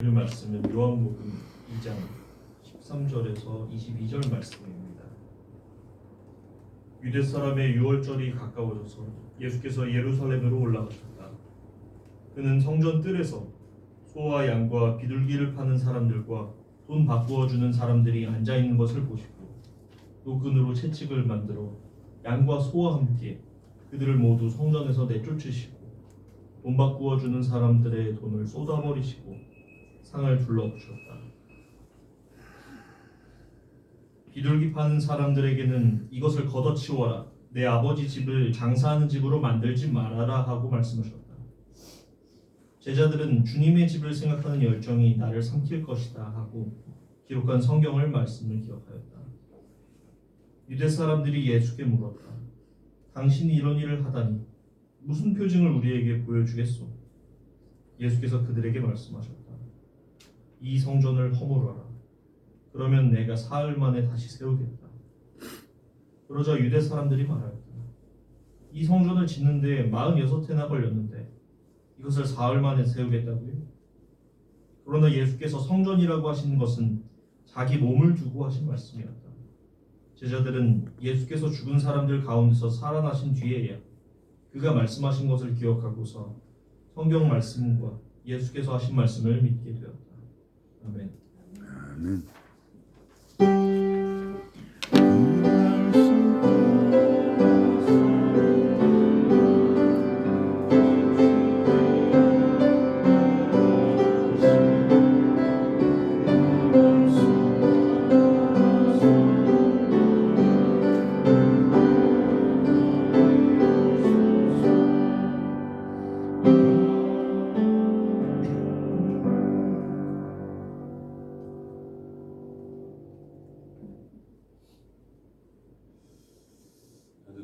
오늘 말씀은 요한복음 2장 13절에서 22절 말씀입니다. 유대 사람의 유월절이 가까워져서 예수께서 예루살렘으로 올라가셨다. 그는 성전 뜰에서 소와 양과 비둘기를 파는 사람들과 돈 바꾸어 주는 사람들이 앉아 있는 것을 보시고 또 끈으로 채찍을 만들어 양과 소와 함께 그들을 모두 성전에서 내쫓으시고 돈 바꾸어 주는 사람들의 돈을 쏟아버리시고 상을 둘러부셨다. 비둘기 파는 사람들에게는 이것을 걷어치워라, 내 아버지 집을 장사하는 집으로 만들지 말아라 하고 말씀하셨다. 제자들은 주님의 집을 생각하는 열정이 나를 삼킬 것이다 하고 기록한 성경을 말씀을 기억하였다. 유대 사람들이 예수께 물었다. 당신이 이런 일을 하다니 무슨 표징을 우리에게 보여주겠소? 예수께서 그들에게 말씀하셨다. 이 성전을 허물어라. 그러면 내가 사흘 만에 다시 세우겠다. 그러자 유대 사람들이 말하였다. 이 성전을 짓는데 46해나 걸렸는데 이것을 사흘 만에 세우겠다고요? 그러나 예수께서 성전이라고 하시는 것은 자기 몸을 두고 하신 말씀이었다. 제자들은 예수께서 죽은 사람들 가운데서 살아나신 뒤에야 그가 말씀하신 것을 기억하고서 성경 말씀과 예수께서 하신 말씀을 믿게 되었다. 아멘. 아멘.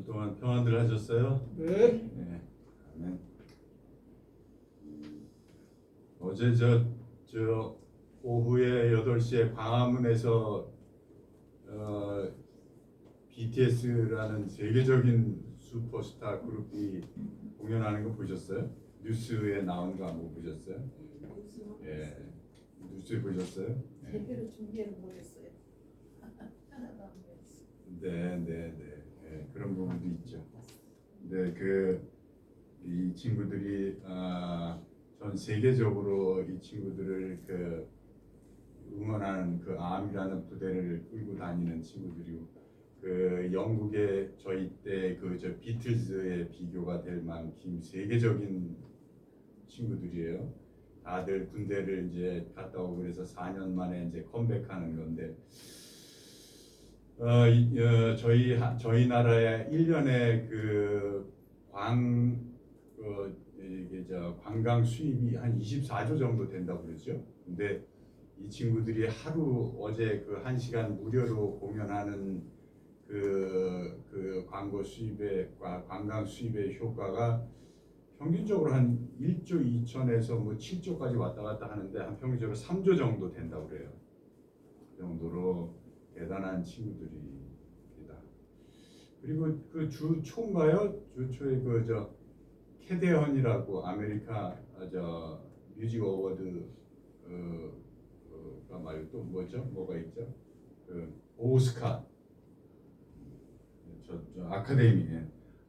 동안 평안들 하셨어요? 네. 네. 아멘. 어제 저 오후에 8시에 광화문에서 BTS라는 세계적인 슈퍼스타 그룹이 공연하는 거 보셨어요? 뉴스에 나온 거 안 보셨어요? 예. 뉴스에 보셨어요? 제대로 준비를 못했어요. 하나도 안 보였어요. 네. 그런 부분도 있죠. 근데 이 친구들이 전 세계적으로 이 친구들을 응원하는 아미라는 부대를 끌고 다니는 친구들이고 영국의 저희 때 저 비틀즈의 비교가 될 만큼 세계적인 친구들이에요. 다들 군대를 이제 갔다 오고 그래서 4년 만에 이제 컴백하는 건데. 저희 나라의 1년에 관광 수입이 한 24조 정도 된다고 그러죠. 근데 이 친구들이 어제 1시간 무료로 공연하는 광고 수입의 관광 수입의 효과가 평균적으로 한 1조 2천에서 7조까지 왔다 갔다 하는데 한 평균적으로 3조 정도 된다고 그래요. 그 정도로 대단한 친구들입니다. 그리고 주 초인가요? 주 초에 캐데헌이라고 아메리카 뮤직 어워드가 말고 또 뭐가 있죠? 오스카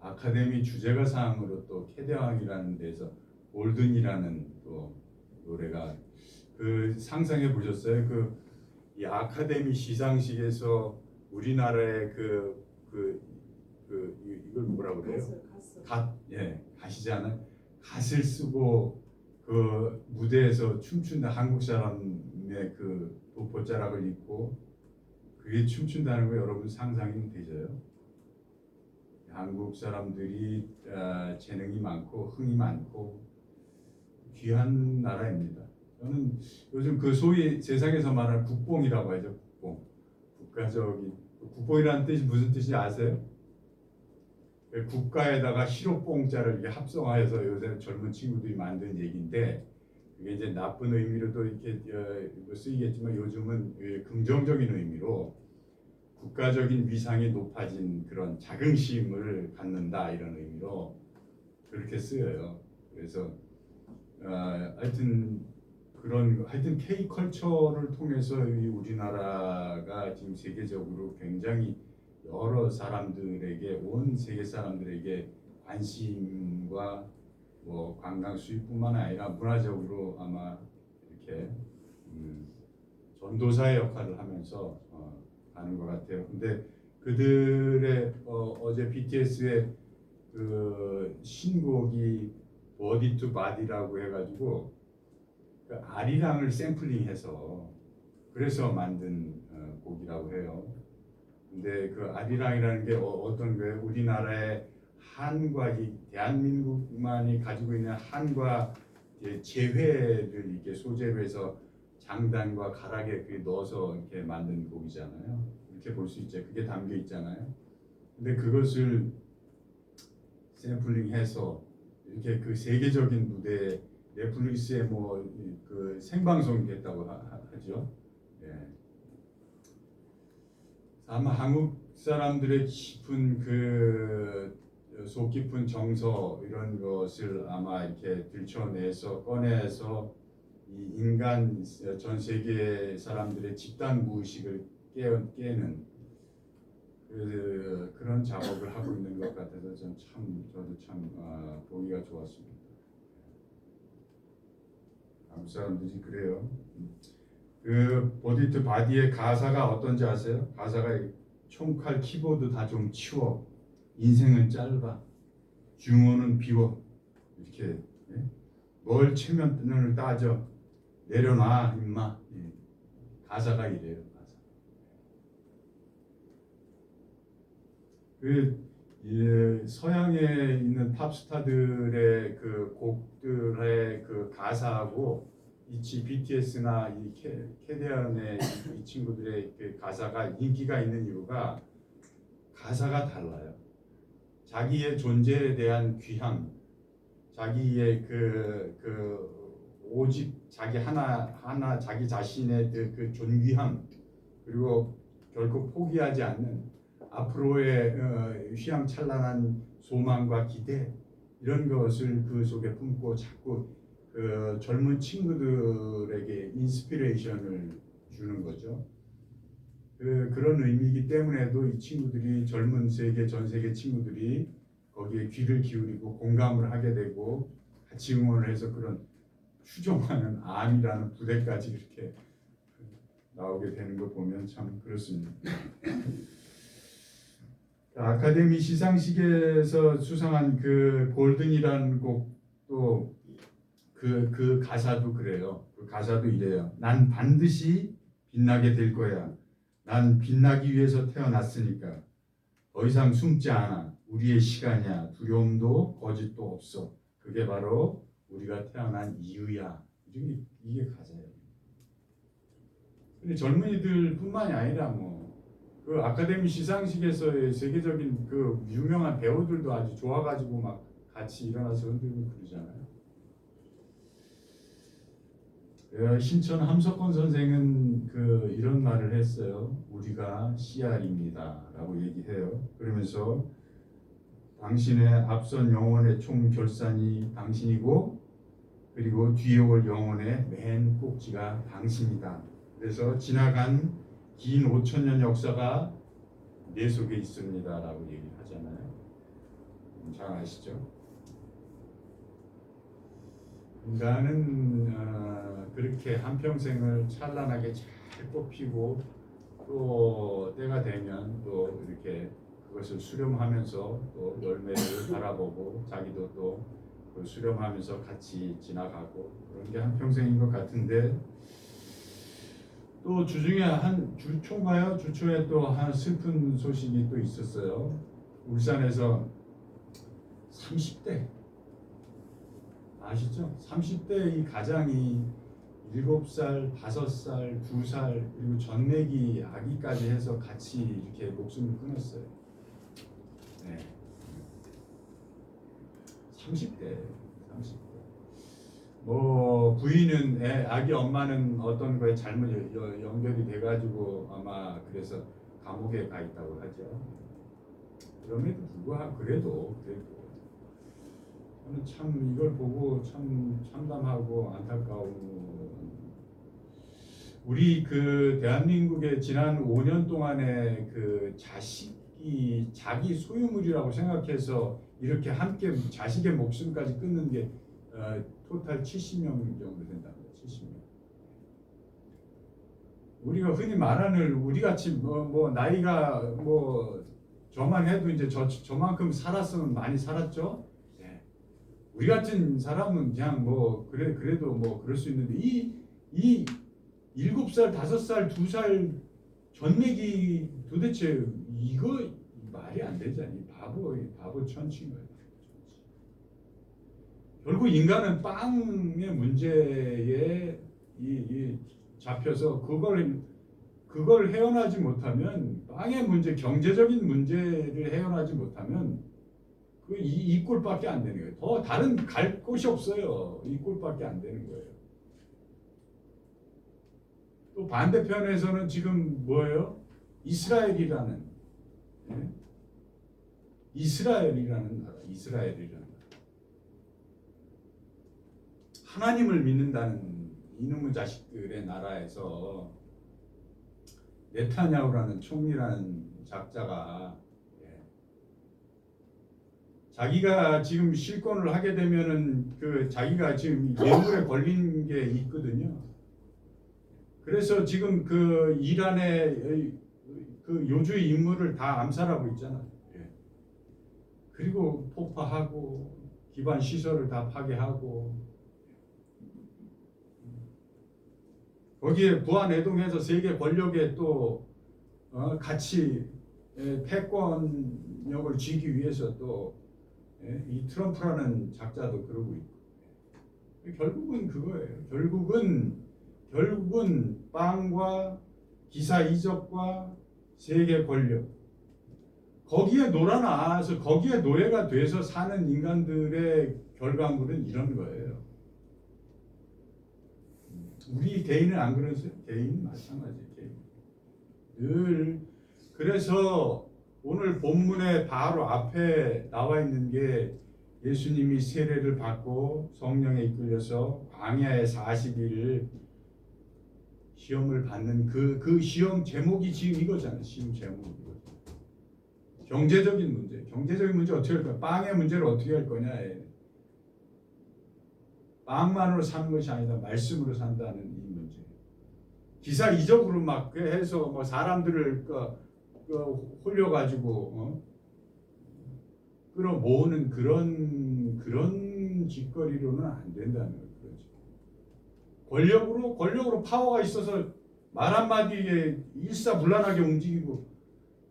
아카데미 주제가상으로 또 캐데헌이라는 데서 골든이라는 또 노래가 상상해 보셨어요? 이 아카데미 시상식에서 우리나라의 이걸 뭐라고 그래요? 갓이잖아요. 갓을 쓰고 무대에서 춤춘다 한국 사람의 보자락을 입고 그게 춤춘다는 거 여러분 상상이 되져요? 한국 사람들이 재능이 많고 흥이 많고 귀한 나라입니다. 저는 요즘 소위 세상에서 말하는 국뽕이라고 하죠. 국뽕이라는 뜻이 무슨 뜻인지 아세요? 국가에다가 시로뽕자를 이렇게 합성하여서 요새 젊은 친구들이 만든 얘기인데 그게 이제 나쁜 의미로도 이렇게 쓰이겠지만 요즘은 긍정적인 의미로 국가적인 위상이 높아진 그런 자긍심을 갖는다 이런 의미로 그렇게 쓰여요. 그래서 하여튼 그런 하여튼 K 컬처를 통해서 이 우리나라가 지금 세계적으로 굉장히 여러 사람들에게 온 세계 사람들에게 관심과 뭐 관광 수입뿐만 아니라 문화적으로 아마 이렇게 전도사의 역할을 하면서 가는 것 같아요. 근데 그들의 어제 BTS의 그 신곡이 Body to Body라고 해가지고 그 아리랑을 샘플링해서 그래서 만든 곡이라고 해요. 근데 그 아리랑이라는 게 어떤 거예요? 우리나라의 한과 이 대한민국만이 가지고 있는 한과 재회를 이렇게 소재로 해서 장단과 가락에 그게 넣어서 이렇게 만든 곡이잖아요. 이렇게 볼 수 있죠. 그게 담겨 있잖아요. 근데 그것을 샘플링해서 이렇게 그 세계적인 무대에 넷플릭스에 뭐 그 생방송이 됐다고 하죠. 예. 아마 한국 사람들의 깊은 그 속 깊은 정서 이런 것을 아마 이렇게 들춰내서 꺼내서 이 인간 전 세계 사람들의 집단 무의식을 깨는 그런 작업을 하고 있는 것 같아서 저도 참 보기가 좋았습니다. 한국 사람들이 그래요. 그 보디 투 바디의 가사가 어떤지 아세요? 가사가 총칼 키보드 다 좀 치워, 인생은 짧아, 중원은 비워, 이렇게 뭘 체면을 따져, 내려놔 임마. 가사가 이래요. 가사. 서양에 있는 팝스타들의 그 곡들의 그 가사하고 이 BTS나 이 캐리언의 이 친구들의 그 가사가 인기가 있는 이유가 가사가 달라요. 자기의 존재에 대한 귀함, 자기의 오직 자기 하나 자기 자신의 그 존귀함, 그리고 결코 포기하지 않는 앞으로의 휘황찬란한 소망과 기대, 이런 것을 그 속에 품고 자꾸 그 젊은 친구들에게 인스피레이션을 주는 거죠. 그런 의미이기 때문에도 이 친구들이 전 세계 친구들이 거기에 귀를 기울이고 공감을 하게 되고 같이 응원을 해서 그런 추종하는 암이라는 부대까지 이렇게 나오게 되는 거 보면 참 그렇습니다. 아카데미 시상식에서 수상한 그 골든이라는 곡도 그 가사도 그래요. 그 가사도 이래요. 난 반드시 빛나게 될 거야. 난 빛나기 위해서 태어났으니까 더 이상 숨지 않아. 우리의 시간이야. 두려움도 거짓도 없어. 그게 바로 우리가 태어난 이유야. 이게 가사예요. 근데 젊은이들뿐만이 아니라 그 아카데미 시상식에서의 세계적인 그 유명한 배우들도 아주 좋아가지고 막 같이 일어나서 흔들고 그러잖아요. 신천 함석권 선생은 이런 말을 했어요. 우리가 CR입니다라고 얘기해요. 그러면서 당신의 앞선 영혼의 총결산이 당신이고, 그리고 뒤에 올 영혼의 맨 꼭지가 당신이다. 그래서 지나간 긴 5,000년 역사가 내 속에 있습니다라고 얘기하잖아요. 잘 아시죠? 인간은 그렇게 한평생을 찬란하게 잘 꽃피고 또 때가 되면 또 이렇게 그것을 수렴하면서 또 열매를 바라보고 자기도 또 수렴하면서 같이 지나가고 그런 게 한평생인 것 같은데, 또 주중에 주초에 또 한 슬픈 소식이 또 있었어요. 울산에서 30대 아시죠? 30대 이 가장이 7살, 5살, 2살 그리고 전내기 아기까지 해서 같이 이렇게 목숨을 끊었어요. 네. 30대. 부인은 아기 엄마는 어떤 거에 잘못 연결이 돼가지고 아마 그래서 감옥에 가 있다고 하죠. 그럼에도 불구하고 그래도 저는 참 이걸 보고 참 참담하고 안타까운 우리 그 대한민국의 지난 5년 동안의 그 자식이 자기 소유물이라고 생각해서 이렇게 함께 자식의 목숨까지 끊는 게 토탈 70명 정도 된답니다. 70명. 우리가 흔히 말하는 우리 같이 뭐 나이가 뭐 저만 해도 이제 저만큼 살았으면 많이 살았죠. 네. 우리 같은 사람은 그냥 뭐 그래도 뭐 그럴 수 있는데 이 7살, 5살, 2살 전내기 도대체 이거 말이 안 되잖니. 바보 천치인 거예요. 결국 인간은 빵의 문제에 잡혀서 그걸 헤어나지 못하면 빵의 문제, 경제적인 문제를 헤어나지 못하면 이 꼴밖에 안 되는 거예요. 더 다른 갈 곳이 없어요. 이 꼴밖에 안 되는 거예요. 또 반대편에서는 지금 뭐예요? 이스라엘이라는 나라, 이스라엘이라는 나라. 하나님을 믿는다는 이놈의 자식들의 나라에서 네타냐후라는 총리라는 작자가 자기가 지금 실권을 하게 되면은 그 자기가 지금 뇌물에 걸린 게 있거든요. 그래서 지금 그 이란의 그 요주의 인물을 다 암살하고 있잖아요. 그리고 폭파하고 기반 시설을 다 파괴하고 거기에 부안해동해서 세계 권력에 또 같이 패권력을 쥐기 위해서 또 이 트럼프라는 작자도 그러고 있고 결국은 그거예요. 결국은 빵과 기사 이적과 세계 권력 거기에 놀아나서 거기에 노예가 돼서 사는 인간들의 결과물은 이런 거예요. 우리 개인은 안 그러세요? 개인 마찬가지예요. 늘 그래서 오늘 본문의 바로 앞에 나와 있는 게 예수님이 세례를 받고 성령에 이끌려서 광야에 40일 시험을 받는 그 시험 제목이 지금 이거잖아요. 시험 제목이 이거죠. 경제적인 문제 어떻게 할 거야? 빵의 문제를 어떻게 할 거냐? 빵만으로 사는 것이 아니다. 말씀으로 산다는 이 문제. 기사 이적으로 막 해서 뭐 사람들을 홀려가지고 끌어모으는 그런 짓거리로는 안 된다는 거죠. 권력으로 파워가 있어서 말 한마디에 일사불란하게 움직이고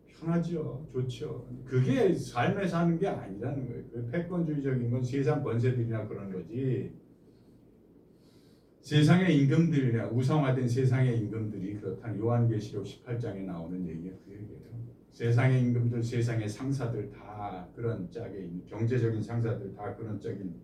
편하죠. 좋죠. 그게 삶에 사는 게 아니라는 거예요. 그 패권주의적인 건 세상 권세들이나 그런 거지. 세상의 임금들이나 우상화된 세상의 임금들이 그렇다는 요한계시록 18장에 나오는 얘기가 그 얘기예요. 세상의 임금들, 세상의 상사들 다 그런 짝에 있는 경제적인 상사들 다 그런 짝에 있는.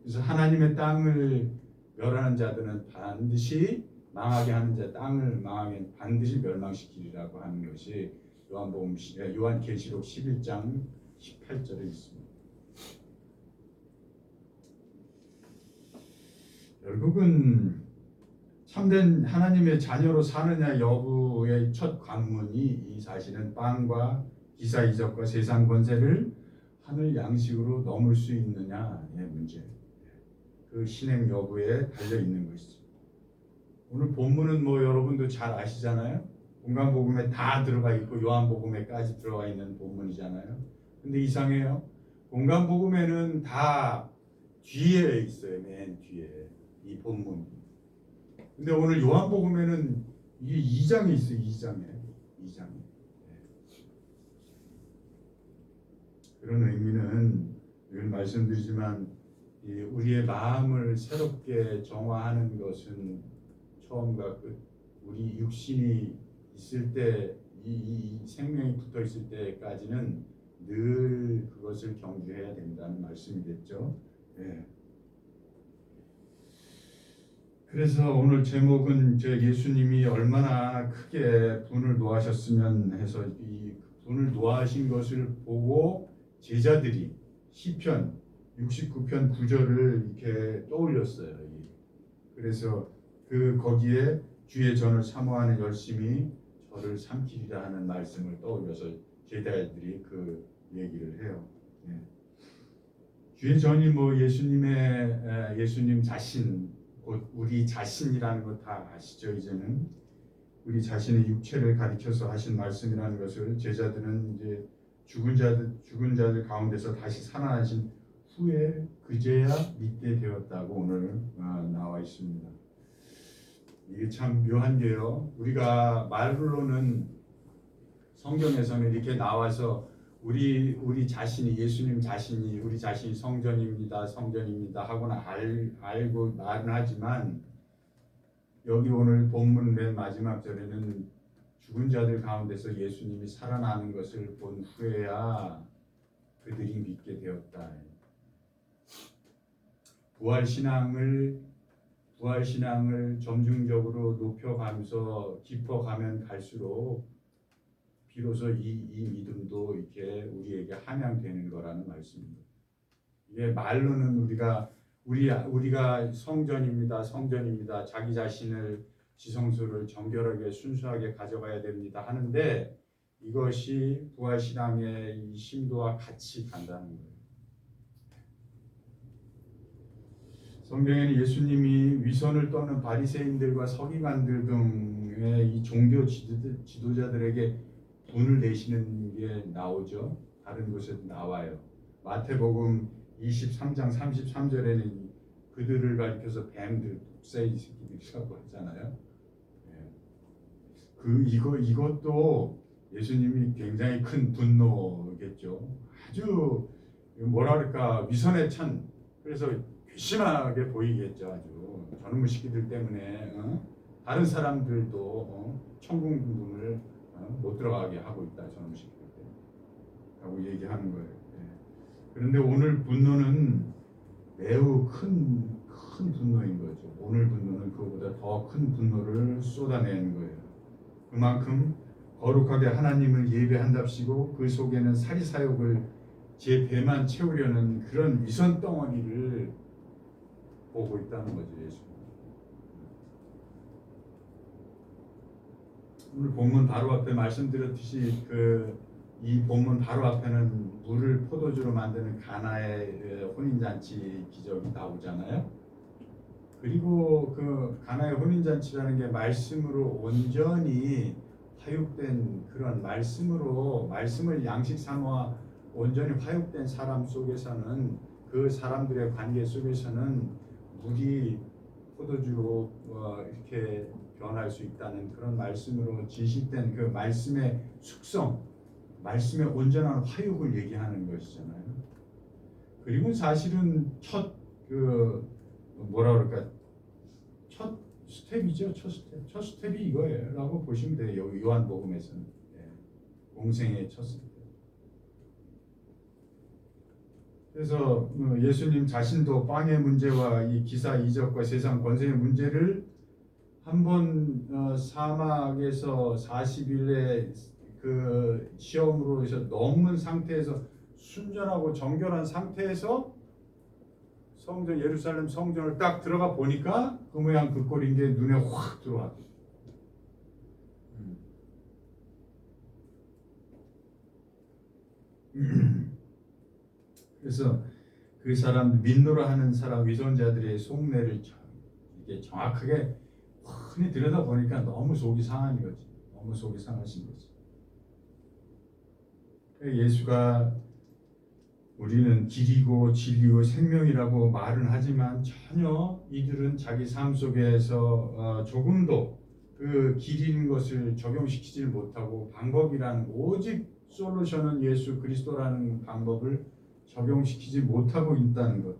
그래서 하나님의 땅을 멸하는 자들은 반드시 망하게 하는 자, 땅을 망하게 반드시 멸망시키리라고 하는 것이 요한계시록 11장 18절에 있습니다. 결국은 참된 하나님의 자녀로 사느냐 여부의 첫 관문이 이 사실은 빵과 기사 이적과 세상 권세를 하늘 양식으로 넘을 수 있느냐의 문제. 그 신행 여부에 달려 있는 것이죠. 오늘 본문은 뭐 여러분도 잘 아시잖아요. 공간복음에 다 들어가 있고 요한복음에까지 들어가 있는 본문이잖아요. 근데 이상해요. 공간복음에는 다 뒤에 있어요. 맨 뒤에 이 본문. 근데 오늘 요한복음에는 이게 2장에 있어요. 2장에. 그런 의미는 늘 말씀드리지만 우리의 마음을 새롭게 정화하는 것은 처음과 끝. 우리 육신이 있을 때, 이 생명이 붙어 있을 때까지는 늘 그것을 경주해야 된다는 말씀이겠죠. 네. 그래서 오늘 제목은 예수님이 얼마나 크게 분을 노하셨으면 해서 이 분을 노하신 것을 보고 제자들이 시편 69편 9절을 이렇게 떠올렸어요. 그래서 거기에 주의 전을 사모하는 열심히 저를 삼키리라 하는 말씀을 떠올려서 제자들이 그 얘기를 해요. 예. 주의 전이 뭐 예수님 자신, 곧 우리 자신이라는 거 다 아시죠? 이제는 우리 자신의 육체를 가리켜서 하신 말씀이라는 것을 제자들은 이제 죽은 자들 가운데서 다시 살아나신 후에 그제야 믿게 되었다고 오늘 나와 있습니다. 이게 참 묘한 게요. 우리가 말로는 성경에서는 이렇게 나와서 우리 자신이 예수님 자신이 우리 자신이 성전입니다 하고는 알고 말은 하지만 여기 오늘 본문 맨 마지막 절에는 죽은 자들 가운데서 예수님이 살아나는 것을 본 후에야 그들이 믿게 되었다. 부활 신앙을 점중적으로 높여가면서 깊어가면 갈수록 비로소 이 믿음도 이렇게 우리에게 함양되는 거라는 말씀입니다. 이게 말로는 우리가 성전입니다. 자기 자신을 지성소를 정결하게 순수하게 가져가야 됩니다. 하는데 이것이 부활 신앙의 이 심도와 같이 간다는 거예요. 성경에는 예수님이 위선을 떠는 바리새인들과 서기관들 등의 이 종교 지도자들에게 돈을 내시는 게 나오죠. 다른 곳에 나와요. 마태복음 23장 33절에는 그들을 가리켜서 뱀들, 독사의 새끼들이라고 하잖아요. 이것도 예수님이 굉장히 큰 분노겠죠. 아주 뭐라 그럴까 위선에 찬, 그래서 괘씸하게 보이겠죠. 아주 저놈의 새끼들 때문에 다른 사람들도 천국 문을 못 들어가게 하고 있다. 저놈의 새끼들 때문에 라고 얘기하는 거예요. 그런데 오늘 분노는 매우 큰 분노인 거죠. 오늘 분노는 그보다 더 큰 분노를 쏟아내는 거예요. 그만큼 거룩하게 하나님을 예배한답시고 그 속에는 사리사욕을 제 배만 채우려는 그런 위선 덩어리를 보고 있다는 거죠. 예수님. 오늘 본문 바로 앞에 말씀드렸듯이 이 본문 바로 앞에는 물을 포도주로 만드는 가나의 혼인잔치 기적이 나오잖아요. 그리고 그 가나의 혼인잔치라는 게 말씀으로 온전히 화육된 그런 말씀을 양식 삼아 온전히 화육된 사람 속에서는 그 사람들의 관계 속에서는 물이 포도주로 이렇게 변할 수 있다는 그런 말씀으로 지식된 그 말씀의 숙성, 말씀의 온전한 화육을 얘기하는 것이잖아요. 그리고 사실은 첫 스텝이죠. 첫 스텝이 이거예요라고 보시면 돼요. 요한복음에서는 공생의 첫 스텝. 그래서 예수님 자신도 빵의 문제와 이 기사 이적과 세상 권세의 문제를 한번 사막에서 40일의 그 시험으로 해서 넘은 상태에서 순전하고 정결한 상태에서 성전 예루살렘 성전을 딱 들어가 보니까 그 모양 그 꼴인 게 눈에 확 들어왔죠. 그래서 그 사람 민노라 하는 사람 위선자들의 속내를 이게 정확하게 흔히 들여다 보니까 너무 속이 상한 거지. 너무 속이 상하신 거지. 예수가 우리는 길이고 진리고 생명이라고 말은 하지만 전혀 이들은 자기 삶 속에서 조금도 그 길인 것을 적용시키지 못하고 방법이라는 오직 솔루션은 예수 그리스도라는 방법을 적용시키지 못하고 있다는 것.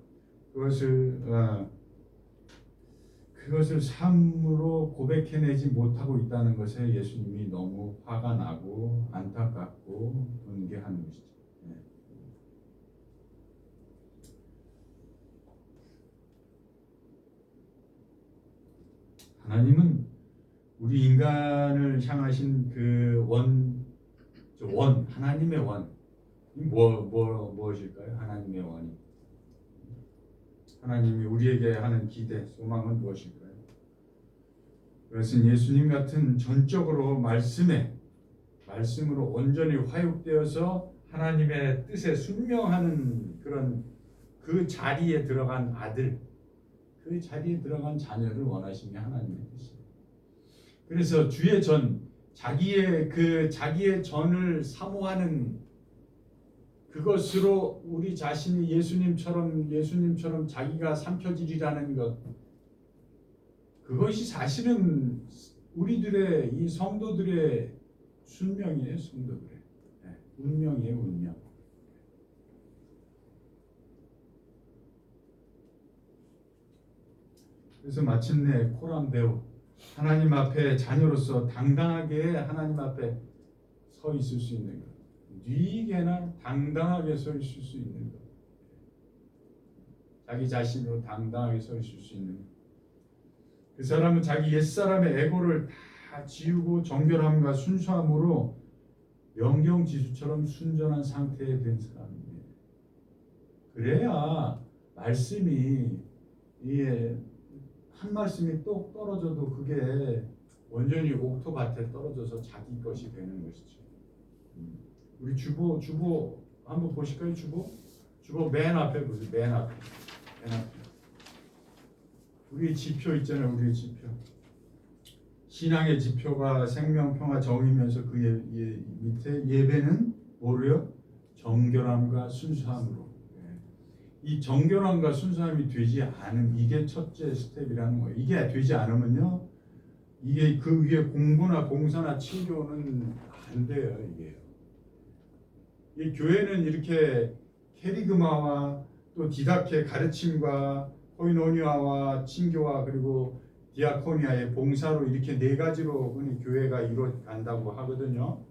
그것을 삶으로 고백해내지 못하고 있다는 것에 예수님이 너무 화가 나고 안타깝고 분개하는 것이죠. 하나님은 우리 인간을 향하신 그 하나님의 무엇일까요? 하나님의 원이. 하나님이 우리에게 하는 기대, 소망은 무엇일까요? 그것은 예수님 같은 전적으로 말씀으로 온전히 화육되어서 하나님의 뜻에 순명하는 그런 그 자리에 들어간 아들, 그 자리에 들어간 자녀를 원하시는 게 하나님의 뜻이에요. 그래서 자기의 전을 사모하는 그것으로 우리 자신이 예수님처럼 자기가 삼켜지리라는 것, 그것이 사실은 우리들의 이 성도들의 순명이에요. 성도들의 운명이에요. 운명. 그래서 마침내 코람 배우 하나님 앞에 자녀로서 당당하게 하나님 앞에 서 있을 수 있는 것, 뉘게나 당당하게 서 있을 수 있는 것, 자기 자신으로 당당하게 서 있을 수 있는 것. 그 사람은 자기 옛사람의 에고를 다 지우고 정결함과 순수함으로 명경지수처럼 순전한 상태에 된 사람입니다. 그래야 말씀이 한 말씀이 똑 떨어져도 그게 완전히 옥토밭에 떨어져서 자기 것이 되는 것이죠. 우리 주보 한번 보실까요? 주보 맨 앞에 보세요. 맨 앞에. 우리의 지표 있잖아요. 우리의 지표. 신앙의 지표가 생명, 평화, 정의면서 그 밑에 예배는 뭐래요? 정결함과 순수함으로. 이 정결함과 순수함이 되지 않은 이게 첫째 스텝이라는 거예요. 이게 되지 않으면요, 이게 그 위에 공부나 봉사나 친교는 안 돼요. 이 교회는 이렇게 캐리그마와 또 디다케 가르침과 코이노니아와 친교와 그리고 디아코니아의 봉사로 이렇게 네 가지로 교회가 이루어간다고 하거든요.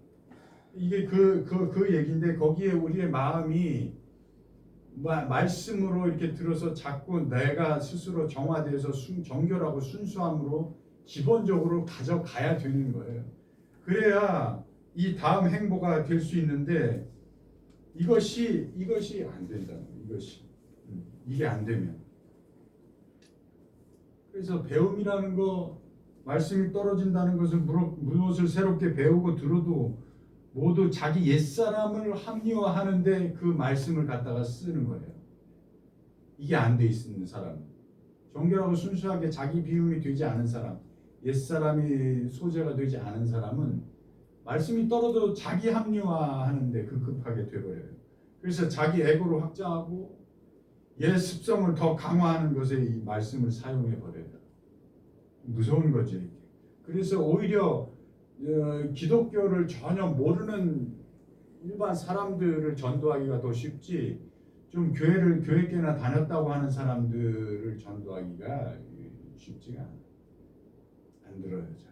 이게 그 얘기인데 거기에 우리의 마음이 말씀으로 이렇게 들어서 자꾸 내가 스스로 정화되어서 정결하고 순수함으로 기본적으로 가져가야 되는 거예요. 그래야 이 다음 행보가 될 수 있는데 이것이 안 된다는 거예요. 이게 안 되면. 그래서 배움이라는 거, 말씀이 떨어진다는 것은 무엇을 새롭게 배우고 들어도 모두 자기 옛사람을 합리화하는데 그 말씀을 갖다가 쓰는 거예요. 이게 안 돼 있는 사람, 정결하고 순수하게 자기 비움이 되지 않은 사람, 옛사람이 소재가 되지 않은 사람은 말씀이 떨어져도 자기 합리화하는데 급하게 돼버려요. 그래서 자기 에고로 확장하고 옛 습성을 더 강화하는 것에 이 말씀을 사용해 버려요. 무서운 거지. 그래서 오히려 기독교를 전혀 모르는 일반 사람들을 전도하기가 더 쉽지, 좀 교회께나 다녔다고 하는 사람들을 전도하기가 쉽지가 안 들어요. 잘.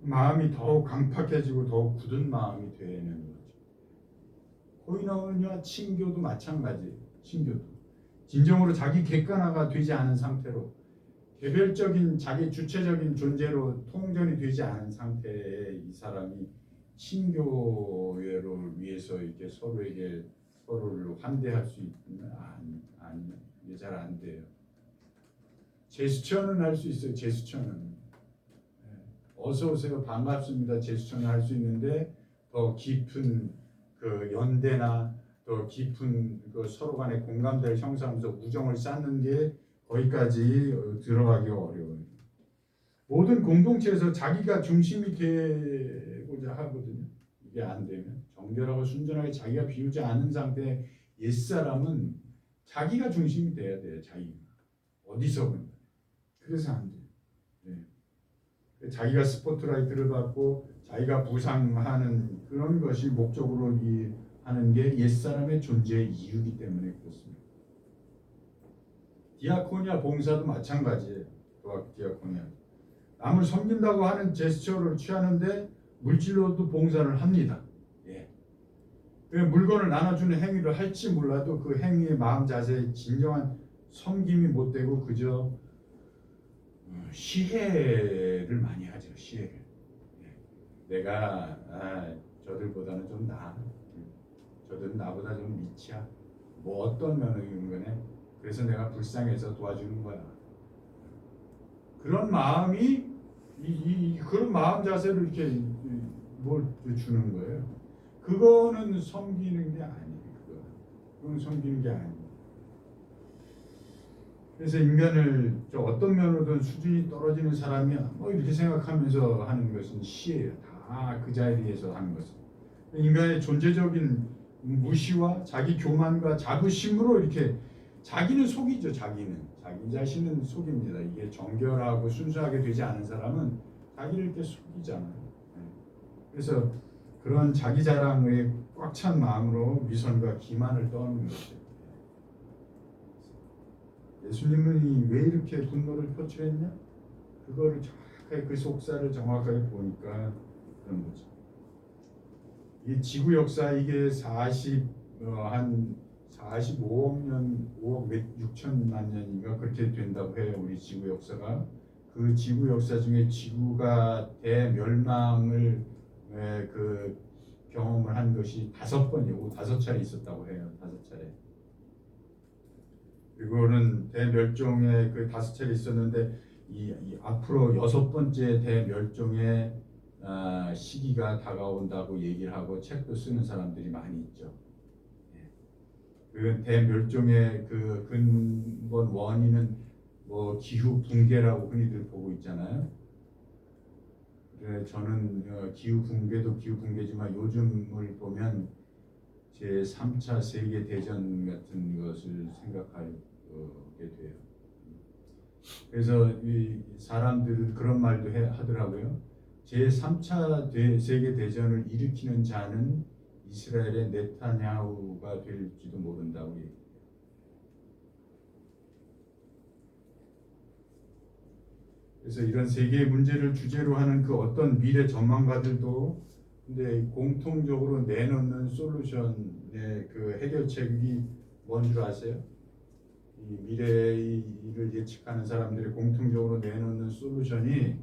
마음이 더욱 강팍해지고 더욱 굳은 마음이 되는 거죠. 코이노니아 친교도 마찬가지예요. 친교도 진정으로 자기 객관화가 되지 않은 상태로 개별적인 자기 주체적인 존재로 통전이 되지 않은 상태에 이 사람이 친교회를 위해서 이렇게 서로를 환대할 수 있는 아니요. 이게 잘 안 돼요. 제스처는 할 수 있어요. 제스처는 어서 오세요, 반갑습니다, 제스처는 할 수 있는데 더 깊은 그 연대나 더 깊은 그 서로 간의 공감대를 형성하면서 우정을 쌓는 게 거기까지 들어가기가 어려워요. 모든 공동체에서 자기가 중심이 되고자 하거든요. 이게 안 되면 정결하고 순전하게 자기가 비우지 않은 상태의 옛사람은 자기가 중심이 돼야 돼요. 자기가 어디서든. 그래서 안 돼요. 네. 자기가 스포트라이트를 받고 자기가 부상하는 그런 것이 목적으로 하는 게 옛사람의 존재의 이유이기 때문에 그렇습니다. 디아코니아 봉사도 마찬가지예요. 디아코니아. 남을 섬긴다고 하는 제스처를 취하는데 물질로도 봉사를 합니다. 물건을 나눠주는 행위를 할지 몰라도 그 행위의 마음 자세에 진정한 섬김이 못 되고 그저 시해를 많이 하죠. 시해를. 내가 저들보다는 좀 나아. 저들은 나보다 좀 밑이야. 뭐 어떤 면이건 간에 그래서 내가 불쌍해서 도와주는 거야. 그런 마음이 그런 마음 자세를 이렇게 뭘 주는 거예요. 그거는 섬기는 게 아니에요. 그건 섬기는 게 아니에요. 그래서 인간을 어떤 면으로든 수준이 떨어지는 사람이 뭐 이렇게 생각하면서 하는 것은 시예요. 다 그 자리에서 하는 것은. 인간의 존재적인 무시와 자기 교만과 자부심으로 이렇게 자기는 속이죠. 자기 자신은 속입니다. 이게 정결하고 순수하게 되지 않은 사람은 자기를 이렇게 속이잖아요. 그래서 그런 자기 자랑에 꽉 찬 마음으로 위선과 기만을 떠는 거죠. 예수님은 왜 이렇게 분노를 표출했냐? 그거를 정확하게 그 속사를 정확하게 보니까 그런 거죠. 이 지구 역사 이게 한 45억 년, 5억 6천만 년인가 그렇게 된다고 해요. 우리 지구 역사가. 그 지구 역사 중에 지구가 대멸망을 그 경험을 한 것이 5번이고 5차례 있었다고 해요. 5차례. 그거는 대멸종의 그 5차례 있었는데 이 앞으로 6번째 대멸종의 시기가 다가온다고 얘기를 하고 책도 쓰는 사람들이 많이 있죠. 그 대멸종의 그 근본 원인은 뭐 기후 붕괴라고 흔히들 보고 있잖아요. 그래 저는 기후 붕괴도 기후 붕괴지만 요즘을 보면 제 3차 세계 대전 같은 것을 생각하게 돼요. 그래서 이 사람들은 그런 말도 하더라고요. 제 3차 세계 대전을 일으키는 자는 이스라엘의 네타냐후가 될지도 모른다고 얘기해요. 그래서 이런 세계의 문제를 주제로 하는 그 어떤 미래 전망가들도 근데 공통적으로 내놓는 솔루션의 그 해결책이 뭔 줄 아세요? 이 미래를 예측하는 사람들이 공통적으로 내놓는 솔루션이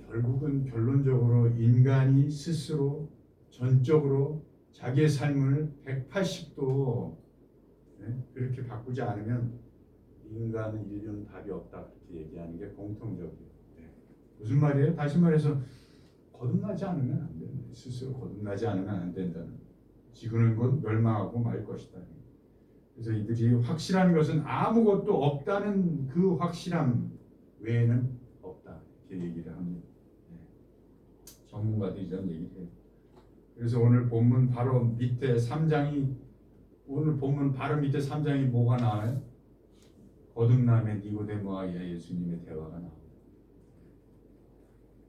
결국은 결론적으로 인간이 스스로 전적으로 자기의 삶을 180도 그렇게 바꾸지 않으면 인간은 인류는 답이 없다 그렇게 얘기하는 게 공통적이에요. 무슨 말이에요? 다시 말해서 거듭나지 않으면 안 된다. 스스로 거듭나지 않으면 안 된다는. 지구는 곧 멸망하고 말 것이다. 그래서 이들이 확실한 것은 아무것도 없다는 그 확실함 외에는 없다 이렇게 얘기를 합니다. 전문가들이 이런 얘기를 해요. 그래서 오늘 본문 바로 밑에 3장이 뭐가 나와요? 거듭남의 니고데모와 예수님의 대화가 나옵니다.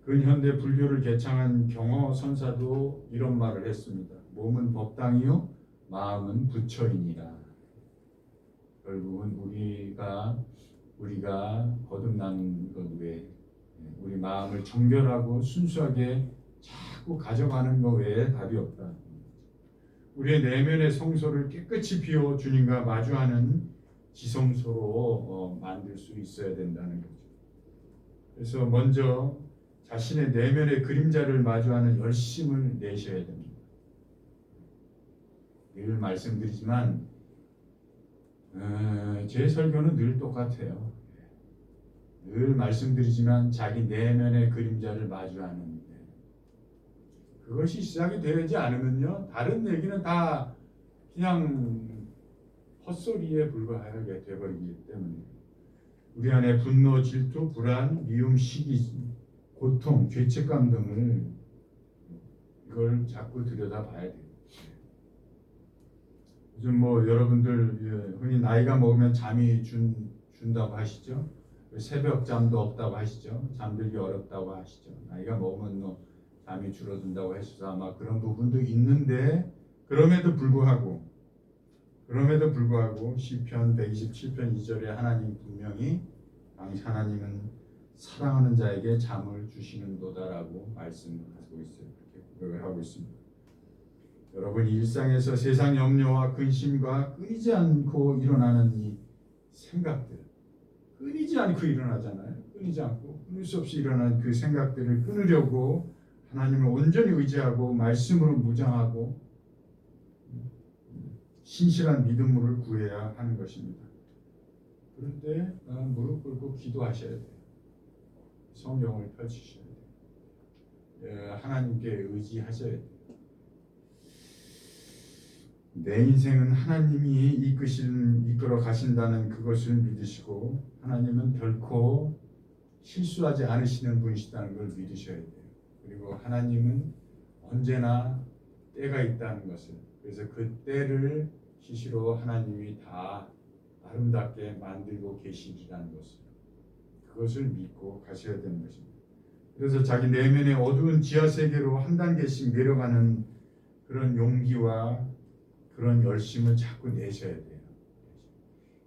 근현대 불교를 개창한 경어 선사도 이런 말을 했습니다. 몸은 법당이요 마음은 부처이니라. 결국은 우리가 거듭난 것 외에 우리 마음을 정결하고 순수하게 자꾸 가져가는 것 외에 답이 없다. 우리의 내면의 성소를 깨끗이 비워 주님과 마주하는 지성소로 만들 수 있어야 된다는 거죠. 그래서 먼저 자신의 내면의 그림자를 마주하는 열심을 내셔야 됩니다. 늘 말씀드리지만 제 설교는 늘 똑같아요. 늘 말씀드리지만 자기 내면의 그림자를 마주하는 그것이 시작이 되지 않으면요 다른 얘기는 다 그냥 헛소리에 불과하게 되어버리기 때문에 우리 안에 분노, 질투, 불안, 미움, 시기, 고통, 죄책감 등을 이걸 자꾸 들여다봐야 돼요. 요즘 뭐 여러분들 흔히 나이가 먹으면 잠이 준다고 하시죠. 새벽 잠도 없다고 하시죠. 잠들기 어렵다고 하시죠. 나이가 먹으면 뭐 잠이 줄어든다고 하셔서 아마 그런 부분도 있는데 그럼에도 불구하고 시편 127편 2절에 하나님 분명히 하나님은 사랑하는 자에게 잠을 주시는도다라고 말씀하고 있어요. 그렇게 고백을 하고 있습니다. 여러분 일상에서 세상 염려와 근심과 끊이지 않고 일어나는 이 생각들 끊이지 않고 일어나잖아요. 끊이지 않고 끊을 수 없이 일어나는 그 생각들을 끊으려고 하나님을 온전히 의지하고 말씀으로 무장하고 신실한 믿음을 구해야 하는 것입니다. 그럴 때 무릎 꿇고 기도하셔야 돼요. 성경을 펼치셔야 돼요. 하나님께 의지하셔야 돼요. 내 인생은 하나님이 이끌어 가신다는 그것을 믿으시고 하나님은 결코 실수하지 않으시는 분이시다는 걸 믿으셔야 돼요. 그리고 하나님은 언제나 때가 있다는 것을, 그래서 그 때를 시시로 하나님이 다 아름답게 만들고 계시리라는 것을, 그것을 믿고 가셔야 되는 것입니다. 그래서 자기 내면의 어두운 지하 세계로 한 단계씩 내려가는 그런 용기와 그런 열심을 자꾸 내셔야 돼요.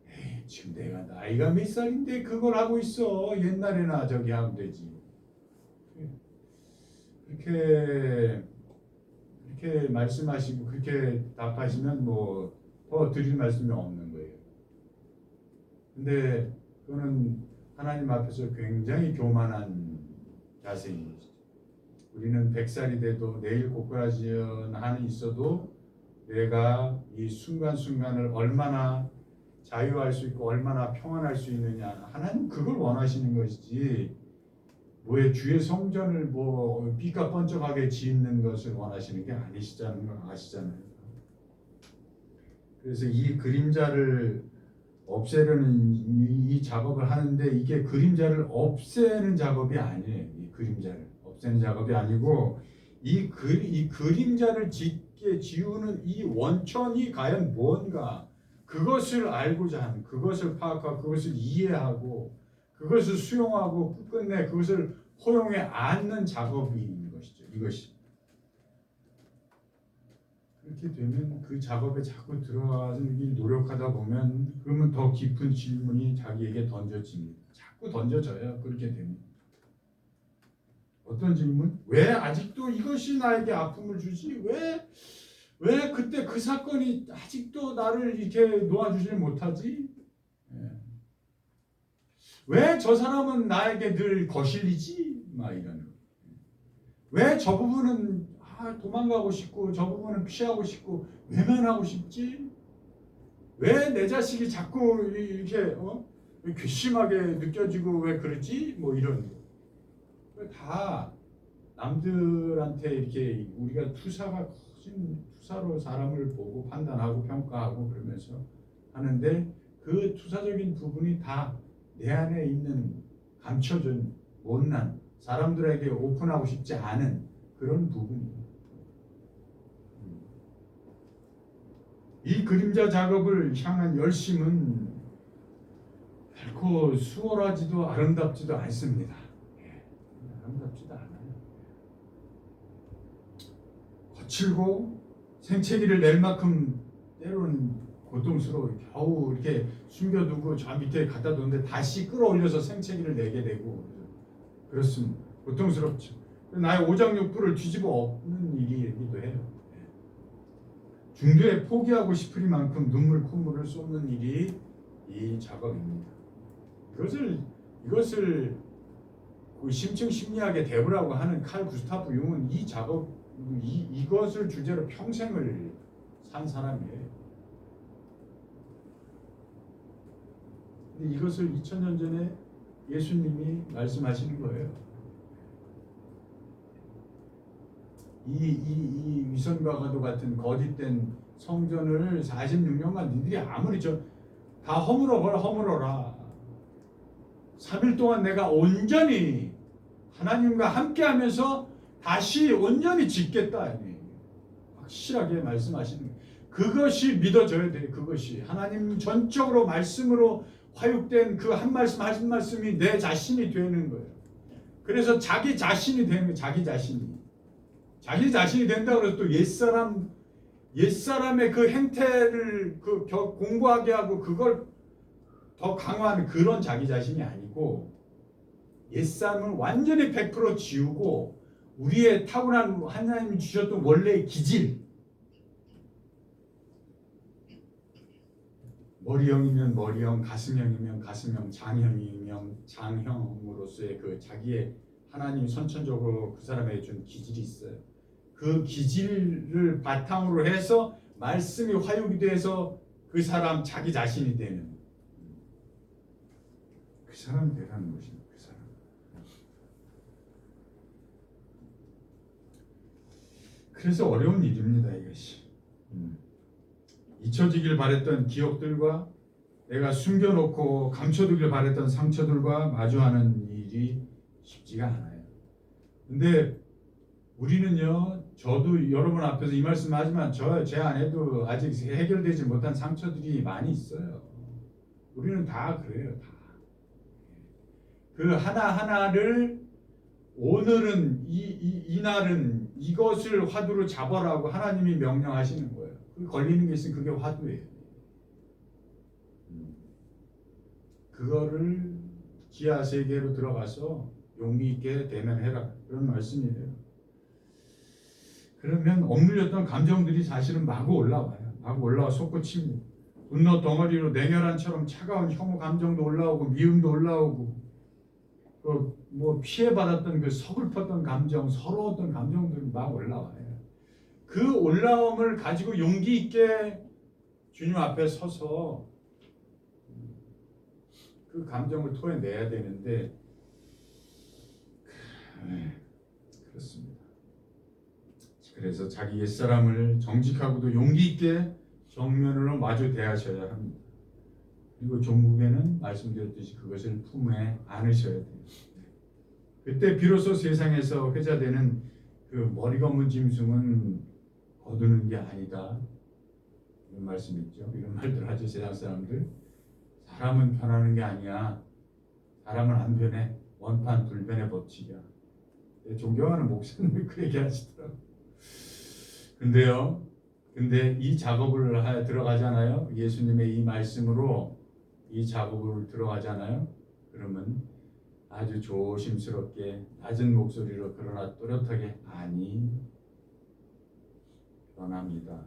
에이, 지금 내가 나이가 몇 살인데 그걸 하고 있어. 옛날에나 저기 하면 되지. 그렇게 말씀하시고 그렇게 답하시면 뭐 더 드릴 말씀이 없는 거예요. 근데 그거는 하나님 앞에서 굉장히 교만한 자세인 것이죠. 우리는 100살이 돼도 내일 고꾸라지는 한이 있어도 내가 이 순간순간을 얼마나 자유할 수 있고 얼마나 평안할 수 있느냐, 하나님 그걸 원하시는 것이지 뭐에 주의 성전을 뭐 빛과 번쩍하게 짓는 것을 원하시는 게 아니시다는 걸 아시잖아요. 그래서 이 그림자를 없애려는 이 작업을 하는데 이게 그림자를 없애는 작업이 아니에요. 이 그림자를 없애는 작업이 아니고 이 그림자를 지우는 이 원천이 과연 뭔가, 그것을 알고자 하는, 그것을 파악하고 그것을 이해하고 그것을 수용하고 끝내 그것을 포용해 안는 작업이 있는 것이죠. 이것이 그렇게 되면 그 작업에 자꾸 들어가서 노력하다 보면 그러면 더 깊은 질문이 자기에게 던져집니다. 자꾸 던져져요. 그렇게 되면 어떤 질문? 왜 아직도 이것이 나에게 아픔을 주지? 왜 그때 그 사건이 아직도 나를 이렇게 놓아주지 못하지? 왜 저 사람은 나에게 늘 거실리지? 막 이런 거. 왜 저 부분은 도망가고 싶고 저 부분은 피하고 싶고 외면하고 싶지? 왜 내 자식이 자꾸 이렇게 괘씸하게 느껴지고 왜 그러지? 뭐 이런 거. 다 남들한테 이렇게 우리가 투사가 커진 투사로 사람을 보고 판단하고 평가하고 그러면서 하는데 그 투사적인 부분이 다 내 안에 있는 감춰진 못난, 사람들에게 오픈하고 싶지 않은 그런 부분이에요. 이 그림자 작업을 향한 열심은 결코 수월하지도 아름답지도 않습니다. 아름답지도 않아요. 거칠고 생채기를 낼 만큼 때로는 고통스러워 겨우 이렇게 숨겨두고 저 밑에 갖다 놓는데 다시 끌어올려서 생채기를 내게 되고 그렇습니다. 고통스럽죠. 나의 오장육부를 뒤집어 엎는 일이기도 해요. 중도에 포기하고 싶으리만큼 눈물 콧물을 쏟는 일이 이 작업입니다. 이것을 그 심층 심리학의 대부라고 하는 칼 구스타프 융은 이 작업 이것을 주제로 평생을 산 사람이에요. 근데 이것을 2000년 전에 예수님이 말씀하시는 거예요. 이 위선과 가도 같은 거짓된 성전을 46년간 니들이 아무리 다 허물어라. 3일 동안 내가 온전히 하나님과 함께하면서 다시 온전히 짓겠다. 확실하게 말씀하시는 거예요. 그것이 믿어져야 돼요. 그것이 하나님 전적으로 말씀으로 화육된 그 한 말씀이 내 자신이 되는 거예요. 그래서 자기 자신이 되는 거예요. 자기 자신이 된다고 해서 또 옛사람의 그 행태를 공부하게 하고 그걸 더 강화하는 그런 자기 자신이 아니고 옛사람을 완전히 100% 지우고 우리의 타고난 하나님이 주셨던 원래의 기질, 머리형이면 머리형, 가슴형이면 가슴형, 장형이면 장형으로서의 그 자기의 하나님이 선천적으로 그 사람에게 준 기질이 있어요. 그 기질을 바탕으로 해서 말씀이 화육이 돼서 그 사람 자기 자신이 되는. 그 사람이 되라는 것입니다. 그 사람. 그래서 어려운 일입니다, 이것이. 잊혀지길 바랬던 기억들과 내가 숨겨놓고 감춰두길 바랬던 상처들과 마주하는 일이 쉽지가 않아요. 근데 우리는요, 저도 여러분 앞에서 이 말씀 하지만 제 안에도 아직 해결되지 못한 상처들이 많이 있어요. 우리는 다 그래요, 다. 그 하나하나를 오늘은 이날은 이것을 화두로 잡아라고 하나님이 명령하시는 거예요. 그 걸리는 게 있으면 그게 화두예요. 그거를 지하 세계로 들어가서 용기 있게 대면해라, 그런 말씀이에요. 그러면 억눌렸던 감정들이 사실은 마구 올라와요. 마구 올라와 솟구치고 분노 덩어리로 냉혈한처럼 차가운 혐오 감정도 올라오고 미움도 올라오고 뭐 피해받았던 그 서글펐던 감정, 서러웠던 감정들이 막 올라와요. 그 올라옴을 가지고 용기 있게 주님 앞에 서서 그 감정을 토해내야 되는데 그렇습니다. 그래서 자기 옛사람을 정직하고도 용기 있게 정면으로 마주 대하셔야 합니다. 그리고 종국에는 말씀드렸듯이 그것을 품에 안으셔야 돼요. 그때 비로소 세상에서 회자되는 그 머리 검은 짐승은 거두는 게 아니다, 이런 말씀 있죠. 이런 말들 하죠, 세상 사람들. 사람은 변하는 게 아니야. 사람은 안 변해. 원판 불변의 법칙이야. 존경하는 목사님이 그 얘기 하시더라고요. 근데 이 작업을 들어가잖아요. 예수님의 이 말씀으로 이 작업을 들어가잖아요. 그러면 아주 조심스럽게 낮은 목소리로 그러나 또렷하게 아니, 변합니다.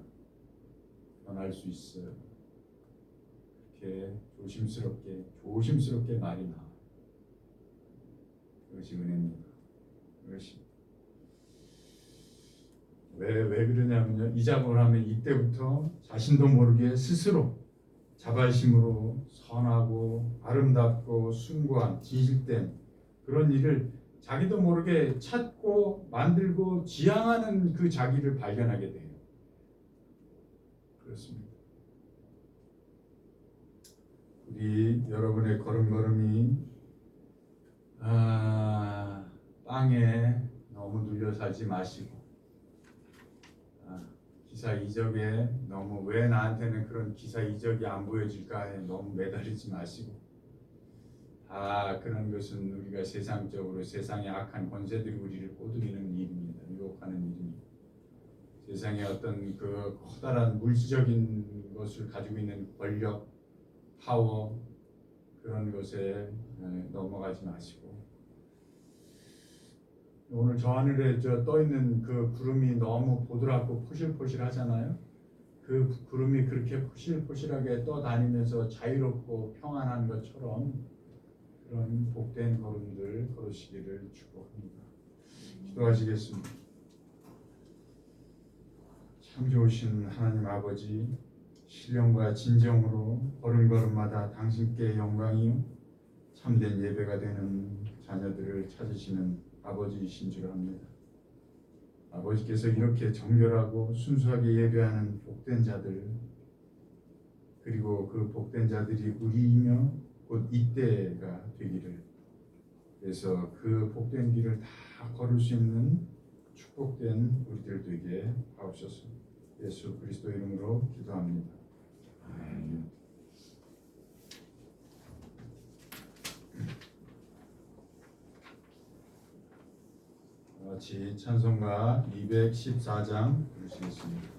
변할 수 있어요. 이렇게 조심스럽게 말이 나와요. 그것이 은혜입니다. 그것이 왜 그러냐면요, 이 작업을 하면 이때부터 자신도 모르게 스스로 자발심으로 선하고 아름답고 숭고한 진실된 그런 일을 자기도 모르게 찾고 만들고 지향하는 그 자기를 발견하게 돼요. 그렇습니다. 우리 여러분의 걸음걸음이 빵에 너무 눌려 살지 마시고 기사 이적에 너무 왜 나한테는 그런 기사 이적이 안 보여질까에 너무 매달리지 마시고 그런 것은 우리가 세상적으로 세상의 악한 권세들이 우리를 꼬드기는 일입니다. 유혹하는 일입니다. 세상의 어떤 그 커다란 물질적인 것을 가지고 있는 권력, 파워, 그런 것에 넘어가지 마시고 오늘 저 하늘에 떠 있는 그 구름이 너무 보드랍고 포실포실하잖아요. 그 구름이 그렇게 포실포실하게 떠다니면서 자유롭고 평안한 것처럼 그런 복된 걸음들 걸으시기를 축복합니다. 기도하시겠습니다. 참 좋으신 하나님 아버지, 신령과 진정으로 걸음걸음마다 당신께 영광이요 참된 예배가 되는 자녀들을 찾으시는 아버지이신 줄 압니다. 아버지께서 이렇게 정결하고 순수하게 예배하는 복된 자들, 그리고 그 복된 자들이 우리이며 곧 이때가 되기를, 그래서 그 복된 길을 다 걸을 수 있는 축복된 우리들 되게 하옵소서. 예수 그리스도 이름으로 기도합니다. 아멘. 같이 찬송가 214장 부르시겠습니다.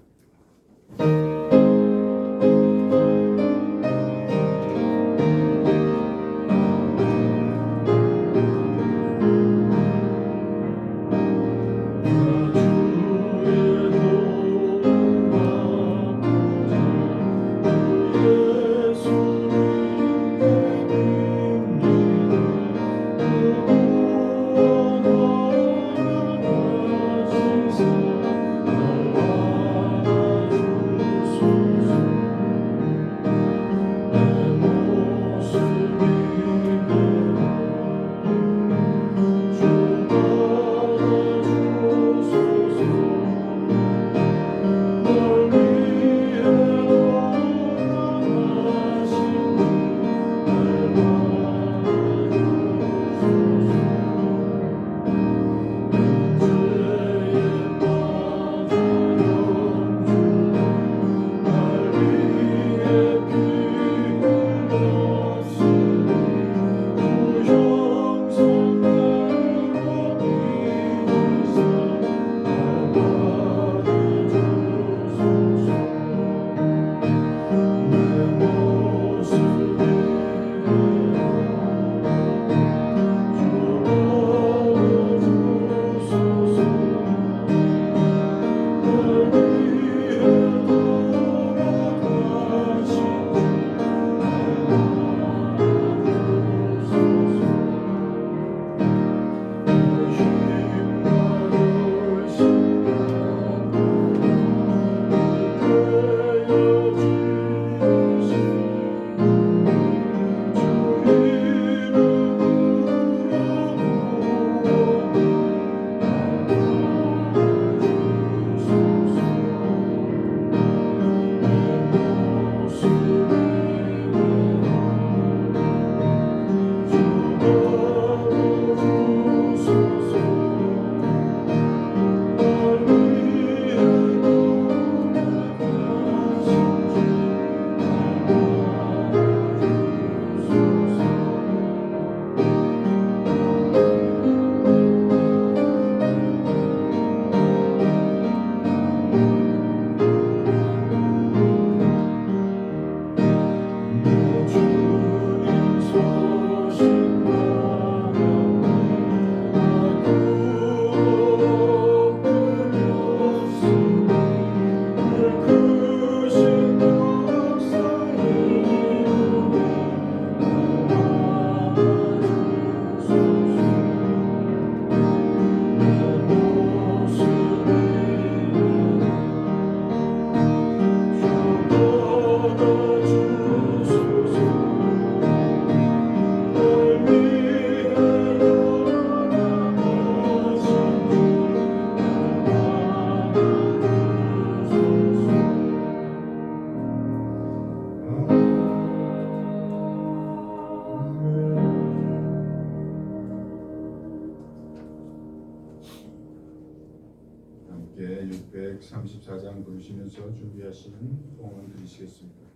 함께 634장 부르시면서 준비하시는 봉헌 드리시겠습니다.